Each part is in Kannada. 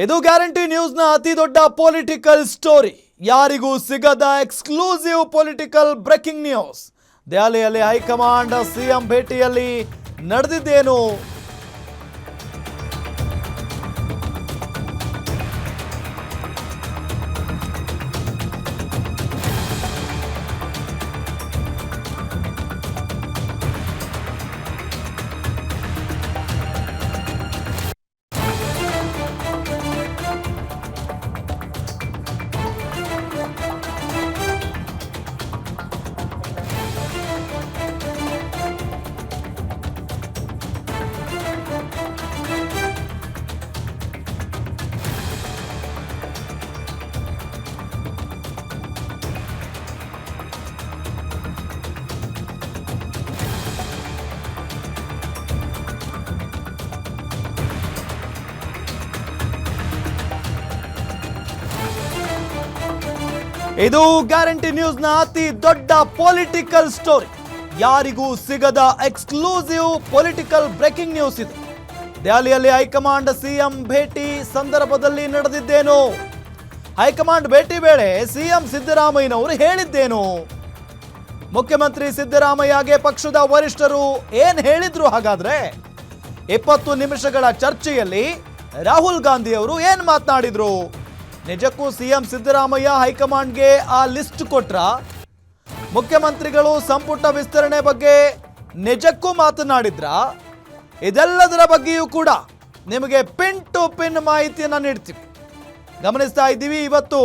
ಇದು ಗ್ಯಾರಂಟಿ ನ್ಯೂಸ್ನ ಅತಿ ದೊಡ್ಡ ಪೊಲಿಟಿಕಲ್ ಸ್ಟೋರಿ. ಯಾರಿಗೂ ಸಿಗದ ಎಕ್ಸ್ಕ್ಲೂಸಿವ್ ಪೊಲಿಟಿಕಲ್ ಬ್ರೇಕಿಂಗ್ ನ್ಯೂಸ್. ದೆಹಲಿಯಲ್ಲಿ ಹೈಕಮಾಂಡ್ ಸಿಎಂ ಭೇಟಿಯಲ್ಲಿ ನಡೆದಿದ್ದೇನು? ಇದು ಗ್ಯಾರಂಟಿ ನ್ಯೂಸ್ನ ಅತಿ ದೊಡ್ಡ ಪೊಲಿಟಿಕಲ್ ಸ್ಟೋರಿ. ಯಾರಿಗೂ ಸಿಗದ ಎಕ್ಸ್ಕ್ಲೂಸಿವ್ ಪೊಲಿಟಿಕಲ್ ಬ್ರೇಕಿಂಗ್ ನ್ಯೂಸ್ ಇದು. ದೆಹಲಿಯಲ್ಲಿ ಹೈಕಮಾಂಡ್ ಸಿಎಂ ಭೇಟಿ ಸಂದರ್ಭದಲ್ಲಿ ನಡೆದಿದ್ದೇನು? ಹೈಕಮಾಂಡ್ ಭೇಟಿ ವೇಳೆ ಸಿಎಂ ಸಿದ್ದರಾಮಯ್ಯನವರು ಹೇಳಿದ್ದೇನು? ಮುಖ್ಯಮಂತ್ರಿ ಸಿದ್ದರಾಮಯ್ಯಗೆ ಪಕ್ಷದ ವರಿಷ್ಠರು ಏನ್ ಹೇಳಿದ್ರು? ಹಾಗಾದ್ರೆ 20 ನಿಮಿಷಗಳ ಚರ್ಚೆಯಲ್ಲಿ ರಾಹುಲ್ ಗಾಂಧಿ ಅವರು ಏನ್ ಮಾತನಾಡಿದ್ರು? ನಿಜಕ್ಕೂ ಸಿಎಂ ಸಿದ್ದರಾಮಯ್ಯ ಹೈಕಮಾಂಡ್ಗೆ ಆ ಲಿಸ್ಟ್ ಕೊಟ್ರ? ಮುಖ್ಯಮಂತ್ರಿಗಳು ಸಂಪುಟ ವಿಸ್ತರಣೆ ಬಗ್ಗೆ ನಿಜಕ್ಕೂ ಮಾತನಾಡಿದ್ರ? ಇದೆಲ್ಲದರ ಬಗ್ಗೆಯೂ ಕೂಡ ನಿಮಗೆ ಪಿನ್ ಟು ಪಿನ್ ಮಾಹಿತಿಯನ್ನು ನೀಡ್ತೀವಿ. ಗಮನಿಸ್ತಾ ಇದ್ದೀವಿ, ಇವತ್ತು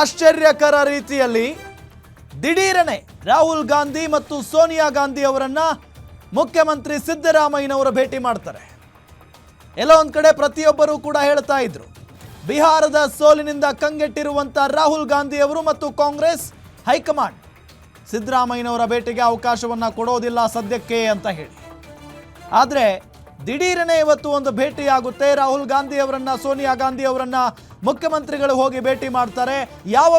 ಆಶ್ಚರ್ಯಕರ ರೀತಿಯಲ್ಲಿ ದಿಢೀರನೆ ರಾಹುಲ್ ಗಾಂಧಿ ಮತ್ತು ಸೋನಿಯಾ ಗಾಂಧಿ ಅವರನ್ನ ಮುಖ್ಯಮಂತ್ರಿ ಸಿದ್ದರಾಮಯ್ಯನವರು ಭೇಟಿ ಮಾಡ್ತಾರೆ. ಎಲ್ಲ ಒಂದ್ ಕಡೆ ಪ್ರತಿಯೊಬ್ಬರು ಕೂಡ ಹೇಳ್ತಾ ಇದ್ರು, ಬಿಹಾರದ ಸೋಲಿನಿಂದ ಕಂಗೆಟ್ಟಿರುವಂತ ರಾಹುಲ್ ಗಾಂಧಿ ಅವರು ಮತ್ತು ಕಾಂಗ್ರೆಸ್ ಹೈಕಮಾಂಡ್ ಸಿದ್ದರಾಮಯ್ಯನವರ ಭೇಟಿಗೆ ಅವಕಾಶವನ್ನ ಕೊಡೋದಿಲ್ಲ ಸದ್ಯಕ್ಕೆ ಅಂತ ಹೇಳಿ. ಆದರೆ ದಿಢೀರನೆ ಇವತ್ತು ಒಂದು ಭೇಟಿ ಆಗುತ್ತೆ. ರಾಹುಲ್ ಗಾಂಧಿ ಅವರನ್ನ, ಸೋನಿಯಾ ಗಾಂಧಿ ಅವರನ್ನ ಮುಖ್ಯಮಂತ್ರಿಗಳು ಹೋಗಿ ಭೇಟಿ ಮಾಡ್ತಾರೆ. ಯಾವ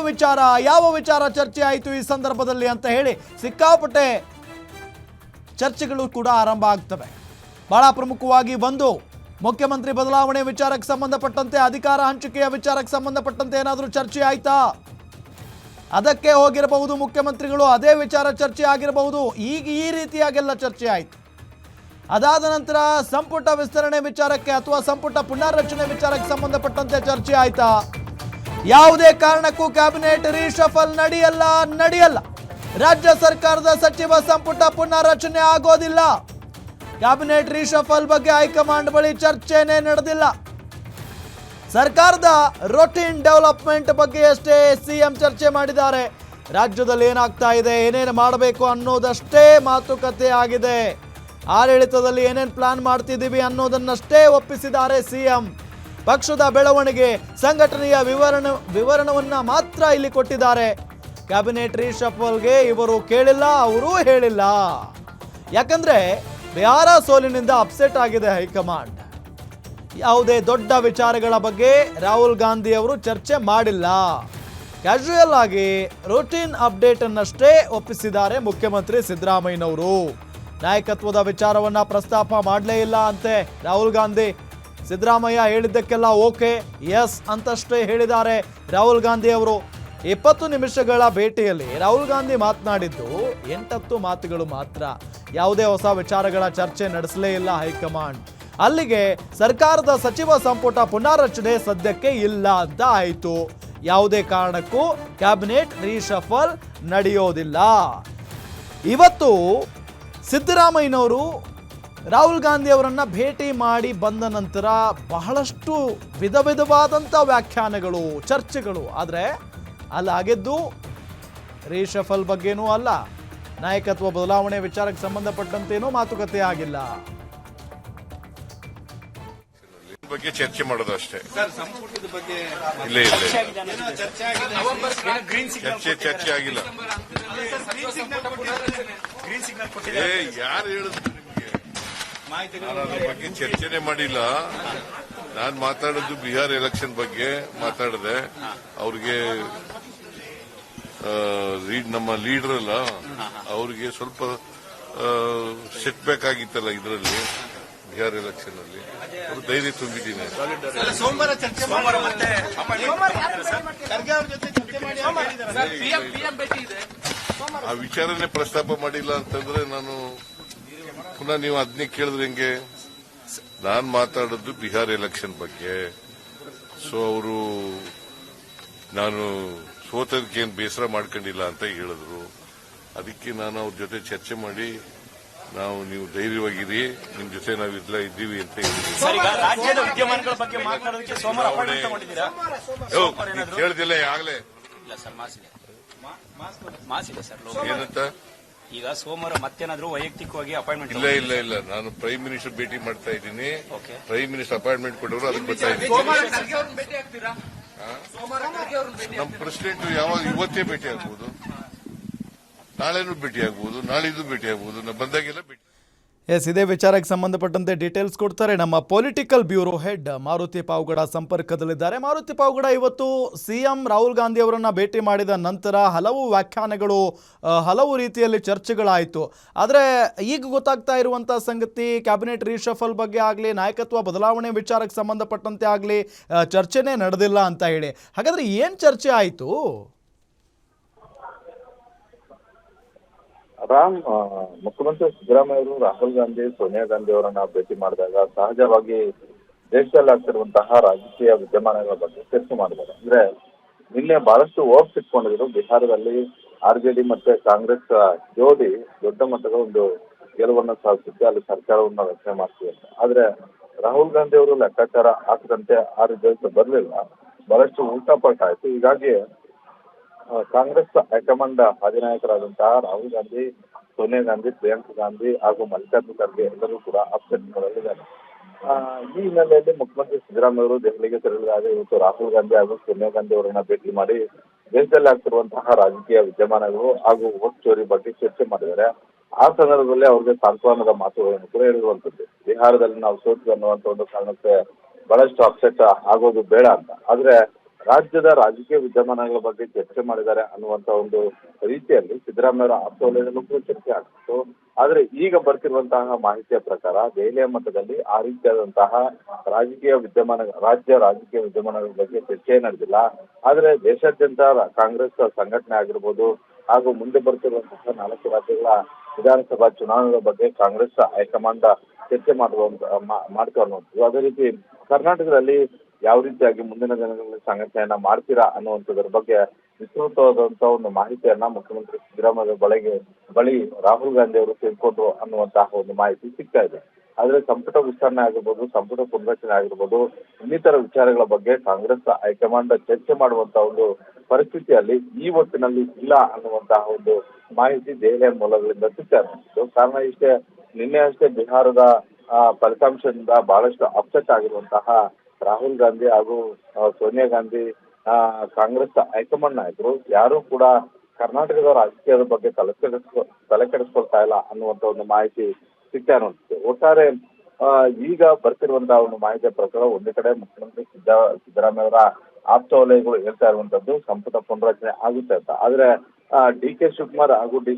ವಿಚಾರ ಚರ್ಚೆ ಆಯಿತು ಈ ಸಂದರ್ಭದಲ್ಲಿ ಅಂತ ಹೇಳಿ ಸಿಕ್ಕಾಪಟ್ಟೆ ಚರ್ಚೆಗಳು ಕೂಡ ಆರಂಭ ಆಗ್ತವೆ. ಬಹಳ ಪ್ರಮುಖವಾಗಿ ಒಂದು ಮುಖ್ಯಮಂತ್ರಿ ಬದಲಾವಣೆ ವಿಚಾರಕ್ಕೆ ಸಂಬಂಧಪಟ್ಟಂತೆ, ಅಧಿಕಾರ ಹಂಚಿಕೆಯ ವಿಚಾರಕ್ಕೆ ಸಂಬಂಧಪಟ್ಟಂತೆ ಏನಾದರೂ ಚರ್ಚೆ ಆಯ್ತಾ? ಅದಕ್ಕೆ ಹೋಗಿರಬಹುದು ಮುಖ್ಯಮಂತ್ರಿಗಳು, ಅದೇ ವಿಚಾರ ಚರ್ಚೆ ಆಗಿರಬಹುದು. ಈಗ ಈ ರೀತಿಯಾಗೆಲ್ಲ ಚರ್ಚೆ ಆಯಿತು. ಅದಾದ ನಂತರ ಸಂಪುಟ ವಿಸ್ತರಣೆ ವಿಚಾರಕ್ಕೆ ಅಥವಾ ಸಂಪುಟ ಪುನರ್ರಚನೆ ವಿಚಾರಕ್ಕೆ ಸಂಬಂಧಪಟ್ಟಂತೆ ಚರ್ಚೆ ಆಯ್ತಾ? ಯಾವುದೇ ಕಾರಣಕ್ಕೂ ಕ್ಯಾಬಿನೆಟ್ ರೀಶಫಲ್ ನಡೆಯಲ್ಲ. ರಾಜ್ಯ ಸರ್ಕಾರದ ಸಚಿವ ಸಂಪುಟ ಪುನರ್ರಚನೆ ಆಗೋದಿಲ್ಲ. ಕ್ಯಾಬಿನೆಟ್ ರೀಶಫಲ್ ಬಗ್ಗೆ ಹೈಕಮಾಂಡ್ ಬಳಿ ಚರ್ಚೆನೇ ನಡೆದಿಲ್ಲ. ಸರ್ಕಾರದ ರೊಟೀನ್ ಡೆವಲಪ್ಮೆಂಟ್ ಬಗ್ಗೆ ಅಷ್ಟೇ ಸಿಎಂ ಚರ್ಚೆ ಮಾಡಿದ್ದಾರೆ. ರಾಜ್ಯದಲ್ಲಿ ಏನಾಗ್ತಾ ಇದೆ, ಏನೇನು ಮಾಡಬೇಕು ಅನ್ನೋದಷ್ಟೇ ಮಾತುಕತೆ ಆಗಿದೆ. ಆಡಳಿತದಲ್ಲಿ ಏನೇನು ಪ್ಲಾನ್ ಮಾಡ್ತಿದ್ದೀವಿ ಅನ್ನೋದನ್ನಷ್ಟೇ ಒಪ್ಪಿಸಿದ್ದಾರೆ ಸಿಎಂ. ಪಕ್ಷದ ಬೆಳವಣಿಗೆ, ಸಂಘಟನೆಯ ವಿವರಣವನ್ನ ಮಾತ್ರ ಇಲ್ಲಿ ಕೊಟ್ಟಿದ್ದಾರೆ. ಕ್ಯಾಬಿನೆಟ್ ರೀಶಫಲ್ಗೆ ಇವರು ಕೇಳಿಲ್ಲ, ಅವರೂ ಹೇಳಿಲ್ಲ. ಯಾಕಂದ್ರೆ ಬಿಹಾರ ಸೋಲಿನಿಂದ ಅಪ್ಸೆಟ್ ಆಗಿದೆ ಹೈಕಮಾಂಡ್. ಯಾವುದೇ ದೊಡ್ಡ ವಿಚಾರಗಳ ಬಗ್ಗೆ ರಾಹುಲ್ ಗಾಂಧಿ ಅವರು ಚರ್ಚೆ ಮಾಡಿಲ್ಲ. ಕ್ಯಾಶುಯಲ್ ಆಗಿ ರೂಟೀನ್ ಅಪ್ಡೇಟ್ ಅನ್ನಷ್ಟೇ ಒಪ್ಪಿಸಿದ್ದಾರೆ ಮುಖ್ಯಮಂತ್ರಿ ಸಿದ್ದರಾಮಯ್ಯನವರು. ನಾಯಕತ್ವದ ವಿಚಾರವನ್ನ ಪ್ರಸ್ತಾಪ ಮಾಡಲೇ ಇಲ್ಲ ಅಂತೆ ರಾಹುಲ್ ಗಾಂಧಿ. ಸಿದ್ದರಾಮಯ್ಯ ಹೇಳಿದ್ದಕ್ಕೆಲ್ಲ ಓಕೆ, ಎಸ್ ಅಂತಷ್ಟೇ ಹೇಳಿದ್ದಾರೆ ರಾಹುಲ್ ಗಾಂಧಿ ಅವರು. 20 ನಿಮಿಷಗಳ ಭೇಟಿಯಲ್ಲಿ ರಾಹುಲ್ ಗಾಂಧಿ ಮಾತನಾಡಿದ್ದು 8 ಮಾತುಗಳು ಮಾತ್ರ. ಯಾವುದೇ ಹೊಸ ವಿಚಾರಗಳ ಚರ್ಚೆ ನಡೆಸಲೇ ಇಲ್ಲ ಹೈಕಮಾಂಡ್. ಅಲ್ಲಿಗೆ ಸರ್ಕಾರದ ಸಚಿವ ಸಂಪುಟ ಪುನರ್ರಚನೆ ಸದ್ಯಕ್ಕೆ ಇಲ್ಲ ಅಂತ ಆಯಿತು. ಯಾವುದೇ ಕಾರಣಕ್ಕೂ ಕ್ಯಾಬಿನೆಟ್ ರೀಶಫಲ್ ನಡೆಯೋದಿಲ್ಲ. ಇವತ್ತು ಸಿದ್ದರಾಮಯ್ಯನವರು ರಾಹುಲ್ ಗಾಂಧಿ ಅವರನ್ನ ಭೇಟಿ ಮಾಡಿ ಬಂದ ನಂತರ ಬಹಳಷ್ಟು ವಿಧವಾದಂಥ ವ್ಯಾಖ್ಯಾನಗಳು, ಚರ್ಚೆಗಳು. ಆದರೆ ಅಲ್ಲಾಗಿದ್ದು ರೀಶಫಲ್ ಬಗ್ಗೆನೂ ಅಲ್ಲ, ನಾಯಕತ್ವ ಬದಲಾವಣೆ ವಿಚಾರಕ್ಕೆ ಸಂಬಂಧಪಟ್ಟಂತೇನೂ ಮಾತುಕತೆ ಆಗಿಲ್ಲ. ಬಗ್ಗೆ ಚರ್ಚೆ ಮಾಡೋದು ಅಷ್ಟೇ. ಚರ್ಚೆ ಆಗಿಲ್ಲ. ಯಾರು ಹೇಳಿದ್ರು ನಿಮಗೆ? ಅದ್ರ ಬಗ್ಗೆ ಚರ್ಚೆನೆ ಮಾಡಿಲ್ಲ. ನಾನು ಮಾತಾಡಿದ್ದು ಬಿಹಾರ್ ಎಲೆಕ್ಷನ್ ಬಗ್ಗೆ ಮಾತಾಡಿದೆ. ಅವ್ರಿಗೆ ನಮ್ಮ ಲೀಡರ್ ಅಲ್ಲ, ಅವ್ರಿಗೆ ಸ್ವಲ್ಪ ಸೆಟ್ ಬ್ಯಾಕ್ ಆಗಿತ್ತಲ್ಲ ಇದರಲ್ಲಿ. ಬಿಹಾರ್ ಎಲೆಕ್ಷನ್ ಅಲ್ಲಿ ಅವರು ಧೈರ್ಯ ತುಂಬಿದ್ದೀನಿ. ಸೋಮವಾರ ಚರ್ಚೆ ಆ ವಿಚಾರನೆ ಪ್ರಸ್ತಾಪ ಮಾಡಿಲ್ಲ ಅಂತಂದ್ರೆ ನಾನು ಪುನಃ ನೀವು ಅದನ್ನೇ ಕೇಳಿದ್ರೆ ಹೆಂಗೆ? ನಾನು ಮಾತಾಡೋದು ಬಿಹಾರ್ ಎಲೆಕ್ಷನ್ ಬಗ್ಗೆ. ಸೊ ಅವರು ನಾನು ಸೋತದಕ್ಕೇನು ಬೇಸರ ಮಾಡ್ಕೊಂಡಿಲ್ಲ ಅಂತ ಹೇಳಿದ್ರು. ಅದಕ್ಕೆ ನಾನು ಅವ್ರ ಜೊತೆ ಚರ್ಚೆ ಮಾಡಿ ನೀವು ಧೈರ್ಯವಾಗಿರಿ, ನಿಮ್ ಜೊತೆ ನಾವು ಇದ್ದೀವಿ ಅಂತ ಕೇಳ್ದಿಲ್ಲ ಆಗ್ಲೇ ಏನಂತ. ಈಗ ಸೋಮವಾರ ಮತ್ತೇನಾದ್ರೂ ವೈಯಕ್ತಿಕವಾಗಿ ಅಪಾಯಿಂಟ್ಮೆಂಟ್ ಇಲ್ಲ ನಾನು ಪ್ರೈಮ್ ಮಿನಿಸ್ಟರ್ ಭೇಟಿ ಮಾಡ್ತಾ ಇದ್ದೀನಿ. ಪ್ರೈಮ್ ಮಿನಿಸ್ಟರ್ ಅಪಾಯಿಂಟ್ಮೆಂಟ್ ಕೊಟ್ಟವರು ಅದಕ್ಕೆ ಬರ್ತಾ ಇದ್ದೀನಿ. ನಮ್ಮ ಪ್ರೆಸಿಡೆಂಟ್ ಯಾವಾಗ ಇವತ್ತೇ ಭೇಟಿ ಆಗ್ಬಹುದು, ನಾಳೆನೂ ಭೇಟಿ ಆಗ್ಬಹುದು, ನಾಳಿದ್ದು ಭೇಟಿ ಆಗ್ಬಹುದು, ಬಂದಾಗೆಲ್ಲ ಭೇಟಿ. ಎಸ್, ಇದೇ ವಿಚಾರಕ್ಕೆ ಸಂಬಂಧಪಟ್ಟಂತೆ ಡೀಟೇಲ್ಸ್ ಕೊಡ್ತಾರೆ ನಮ್ಮ political bureau head Maruti Pavagada ಸಂಪರ್ಕದಲ್ಲಿದ್ದಾರೆ. ಮಾರುತಿ ಪಾವಗಡ, ಇವತ್ತು ಸಿಎಂ ರಾಹುಲ್ ಗಾಂಧಿ ಅವರನ್ನ ಭೇಟಿ ಮಾಡಿದ ನಂತರ ಹಲವು ವ್ಯಾಖ್ಯಾನಗಳು, ಹಲವು ರೀತಿಯಲ್ಲಿ ಚರ್ಚೆಗಳಾಯಿತು. ಆದರೆ ಈಗ ಗೊತ್ತಾಗ್ತಾ ಇರುವಂಥ ಸಂಗತಿ, ಕ್ಯಾಬಿನೆಟ್ ರೀಶಫಲ್ ಬಗ್ಗೆ ಆಗಲಿ, ನಾಯಕತ್ವ ಬದಲಾವಣೆ ವಿಚಾರಕ್ಕೆ ಸಂಬಂಧಪಟ್ಟಂತೆ ಆಗಲಿ ಚರ್ಚೆನೇ ನಡೆದಿಲ್ಲ ಅಂತ ಹೇಳಿ. ಹಾಗಾದ್ರೆ ಏನು ಚರ್ಚೆ ಆಯಿತು? ಮುಖ್ಯಮಂತ್ರಿ ಸಿದ್ದರಾಮಯ್ಯ ಅವರು ರಾಹುಲ್ ಗಾಂಧಿ, ಸೋನಿಯಾ ಗಾಂಧಿ ಅವರನ್ನ ಭೇಟಿ ಮಾಡಿದಾಗ ಸಹಜವಾಗಿ ದೇಶದಲ್ಲಿ ಆಗ್ತಿರುವಂತಹ ರಾಜಕೀಯ ವಿದ್ಯಮಾನಗಳ ಬಗ್ಗೆ ಚರ್ಚೆ ಮಾಡಿದ್ದಾರೆ. ಅಂದ್ರೆ ನಿನ್ನೆ ಬಹಳಷ್ಟು ಓಟ್ಸ್ ಇಟ್ಕೊಂಡಿದ್ರು. ಬಿಹಾರದಲ್ಲಿ ಆರ್ಜೆಡಿ ಮತ್ತೆ ಕಾಂಗ್ರೆಸ್ ಜೋಡಿ ದೊಡ್ಡ ಮಟ್ಟದ ಒಂದು ಗೆಲುವನ್ನು ಸಾಧಿಸುತ್ತೆ, ಅಲ್ಲಿ ಸರ್ಕಾರವನ್ನ ರಚನೆ ಮಾಡ್ತೀವಿ ಅಂತ. ಆದ್ರೆ ರಾಹುಲ್ ಗಾಂಧಿ ಅವರು ಲೆಕ್ಕಾಚಾರ ಹಾಕದಂತೆ ಆ ರಿಸಲ್ಟ್ ಬರಲಿಲ್ಲ, ಬಹಳಷ್ಟು ಉಲ್ಟಾಪಲ್ಟ ಆಯ್ತು. ಹೀಗಾಗಿ ಕಾಂಗ್ರೆಸ್ ಹೈಕಮಾಂಡ್ ಅಧಿನಾಯಕರಾದಂತಹ ರಾಹುಲ್ ಗಾಂಧಿ, ಸೋನಿಯಾ ಗಾಂಧಿ, ಪ್ರಿಯಾಂಕಾ ಗಾಂಧಿ ಹಾಗೂ ಮಲ್ಲಿಕಾರ್ಜುನ ಖರ್ಗೆ ಎಲ್ಲರೂ ಕೂಡ ಅಪ್ಸೆಟ್ಗಳಲ್ಲಿದ್ದಾರೆ. ಈ ಹಿನ್ನೆಲೆಯಲ್ಲಿ ಮುಖ್ಯಮಂತ್ರಿ ಸಿದ್ದರಾಮಯ್ಯ ಅವರು ದೆಹಲಿಗೆ ತೆರಳಿದಾಗ ಇವತ್ತು ರಾಹುಲ್ ಗಾಂಧಿ ಹಾಗೂ ಸೋನಿಯಾ ಗಾಂಧಿ ಅವರನ್ನ ಭೇಟಿ ಮಾಡಿ ದೇಶದಲ್ಲಿ ಆಗ್ತಿರುವಂತಹ ರಾಜಕೀಯ ವಿದ್ಯಮಾನಗಳು ಹಾಗೂ ವೋಟ್ ಚೋರಿ ಬಗ್ಗೆ ಚರ್ಚೆ ಮಾಡಿದ್ದಾರೆ. ಆ ಸಂದರ್ಭದಲ್ಲಿ ಅವ್ರಿಗೆ ಸಾಂತ್ವನದ ಮಾತುಗಳನ್ನು ಕೂಡ ಹೇಳಿರುವಂತದ್ದು. ಬಿಹಾರದಲ್ಲಿ ನಾವು ಸೋತ್ವಿ ಅನ್ನುವಂತ ಒಂದು ಕಾರಣಕ್ಕೆ ಬಹಳಷ್ಟು ಅಪ್ಸೆಟ್ ಆಗೋದು ಬೇಡ ಅಂತ. ಆದ್ರೆ ರಾಜ್ಯದ ರಾಜಕೀಯ ವಿದ್ಯಮಾನಗಳ ಬಗ್ಗೆ ಚರ್ಚೆ ಮಾಡಿದ್ದಾರೆ ಅನ್ನುವಂತ ಒಂದು ರೀತಿಯಲ್ಲಿ ಸಿದ್ದರಾಮಯ್ಯ ಆಪ್ತವಲಯದಲ್ಲೂ ಕೂಡ ಚರ್ಚೆ ಆಗ್ತಿತ್ತು. ಆದ್ರೆ ಈಗ ಬರ್ತಿರುವಂತಹ ಮಾಹಿತಿಯ ಪ್ರಕಾರ ದೆಹಲಿಯ ಮಟ್ಟದಲ್ಲಿ ಆ ರೀತಿಯಾದಂತಹ ರಾಜ್ಯ ರಾಜಕೀಯ ವಿದ್ಯಮಾನಗಳ ಬಗ್ಗೆ ಚರ್ಚೆ ನಡೆದಿಲ್ಲ. ಆದ್ರೆ ದೇಶಾದ್ಯಂತ ಕಾಂಗ್ರೆಸ್ ಸಂಘಟನೆ ಆಗಿರ್ಬೋದು ಹಾಗೂ ಮುಂದೆ ಬರ್ತಿರುವಂತಹ 4 ರಾಜ್ಯಗಳ ವಿಧಾನಸಭಾ ಚುನಾವಣೆಗಳ ಬಗ್ಗೆ ಕಾಂಗ್ರೆಸ್ ಹೈಕಮಾಂಡ್ ಚರ್ಚೆ ಮಾಡ್ತಾ ಅನ್ನುವಂಥದ್ದು. ಅದೇ ರೀತಿ ಕರ್ನಾಟಕದಲ್ಲಿ ಯಾವ ರೀತಿಯಾಗಿ ಮುಂದಿನ ದಿನಗಳಲ್ಲಿ ಸಂಘಟನೆಯನ್ನ ಮಾಡ್ತೀರಾ ಅನ್ನುವಂಥದ್ರ ಬಗ್ಗೆ ವಿಸ್ತೃತವಾದಂತಹ ಒಂದು ಮಾಹಿತಿಯನ್ನ ಮುಖ್ಯಮಂತ್ರಿ ಸಿದ್ದರಾಮಯ್ಯ ಬಳಿ ರಾಹುಲ್ ಗಾಂಧಿ ಅವರು ತಿಳ್ಕೊಂಡ್ರು ಅನ್ನುವಂತಹ ಒಂದು ಮಾಹಿತಿ ಸಿಗ್ತಾ ಇದೆ. ಆದ್ರೆ ಸಂಪುಟ ವಿಸ್ತರಣೆ ಆಗಿರ್ಬೋದು, ಸಂಪುಟ ಪುನರಚನೆ ಆಗಿರ್ಬೋದು, ಇನ್ನಿತರ ವಿಚಾರಗಳ ಬಗ್ಗೆ ಕಾಂಗ್ರೆಸ್ ಹೈಕಮಾಂಡ್ ಚರ್ಚೆ ಮಾಡುವಂತಹ ಒಂದು ಪರಿಸ್ಥಿತಿಯಲ್ಲಿ ಈ ಹೊತ್ತಿನಲ್ಲಿ ಇಲ್ಲ ಅನ್ನುವಂತಹ ಒಂದು ಮಾಹಿತಿ ದೆಹಲಿಯ ಮೂಲಗಳಿಂದ ಸಿಗ್ತಾ ಇದೆ. ಕಾರಣ ಇಷ್ಟೇ, ನಿನ್ನೆ ಅಷ್ಟೇ ಬಿಹಾರದ ಫಲಿತಾಂಶದಿಂದ ಬಹಳಷ್ಟು ಅಪ್ಸೆಟ್ ಆಗಿರುವಂತಹ ರಾಹುಲ್ ಗಾಂಧಿ ಹಾಗೂ ಸೋನಿಯಾ ಗಾಂಧಿ ಕಾಂಗ್ರೆಸ್ ಹೈಕಮಾಂಡ್ ನಾಯಕರು ಯಾರು ಕೂಡ ಕರ್ನಾಟಕದ ರಾಜಕೀಯದ ಬಗ್ಗೆ ತಲೆ ಕೆಡಿಸ್ಕೊಳ್ತಾ ಇಲ್ಲ ಅನ್ನುವಂತ ಒಂದು ಮಾಹಿತಿ ಸಿಗ್ತಾ ಇರುವಂತದ್ದು. ಒಟ್ಟಾರೆ ಈಗ ಬರ್ತಿರುವಂತಹ ಒಂದು ಮಾಹಿತಿಯ ಪ್ರಕಾರ ಒಂದೇ ಕಡೆ ಮುಖ್ಯಮಂತ್ರಿ ಸಿದ್ದರಾಮಯ್ಯ ಅವರ ಆಪ್ತ ವಲಯಗಳು ಹೇಳ್ತಾ ಇರುವಂತದ್ದು ಸಂಪುಟ ಪುನರಚನೆ ಆಗುತ್ತೆ ಅಂತ. ಆದ್ರೆ ಡಿ ಕೆ ಶಿವಕುಮಾರ್ ಹಾಗೂ ಡಿ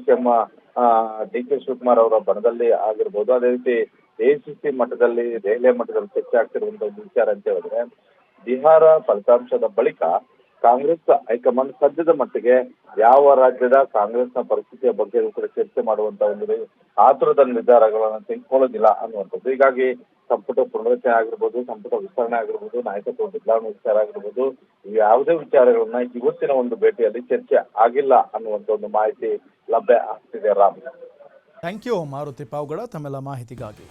ಕೆ ಶಿವಕುಮಾರ್ ಅವರ ಬಣದಲ್ಲಿ ಆಗಿರ್ಬೋದು, ಅದೇ ರೀತಿ ಎಐಸಿಸಿ ಮಟ್ಟದಲ್ಲಿ, ದೆಹಲಿಯ ಮಟ್ಟದಲ್ಲಿ ಚರ್ಚೆ ಆಗ್ತಿರುವಂತಹ ಒಂದು ವಿಚಾರ ಅಂತ ಹೇಳಿದ್ರೆ, ಬಿಹಾರ ಫಲಿತಾಂಶದ ಬಳಿಕ ಕಾಂಗ್ರೆಸ್ ಹೈಕಮಾಂಡ್ ಸದ್ಯದ ಮಟ್ಟಿಗೆ ಯಾವ ರಾಜ್ಯದ ಕಾಂಗ್ರೆಸ್ನ ಪರಿಸ್ಥಿತಿಯ ಬಗ್ಗೆ ಕೂಡ ಚರ್ಚೆ ಮಾಡುವಂತ ಒಂದು ಆತುರದ ನಿರ್ಧಾರಗಳನ್ನು ತೆಗೆದುಕೊಳ್ಳೋದಿಲ್ಲ ಅನ್ನುವಂಥದ್ದು. ಹೀಗಾಗಿ ಸಂಪುಟ ಪುನರಚನೆ ಆಗಿರ್ಬೋದು, ಸಂಪುಟ ವಿಸ್ತರಣೆ ಆಗಿರ್ಬೋದು, ನಾಯಕತ್ವ ಬದಲಾವಣೆ ವಿಚಾರ ಆಗಿರ್ಬೋದು, ಯಾವುದೇ ವಿಚಾರಗಳನ್ನ ಇವತ್ತಿನ ಒಂದು ಭೇಟಿಯಲ್ಲಿ ಚರ್ಚೆ ಆಗಿಲ್ಲ ಅನ್ನುವಂತ ಒಂದು ಮಾಹಿತಿ ಲಭ್ಯ ಆಗ್ತಿದೆ. ರಾಮ್, ಥ್ಯಾಂಕ್ ಯು ಮಾರುತಿ ಪಾವಗಡ ತಮ್ಮೆಲ್ಲ ಮಾಹಿತಿಗಾಗಿ.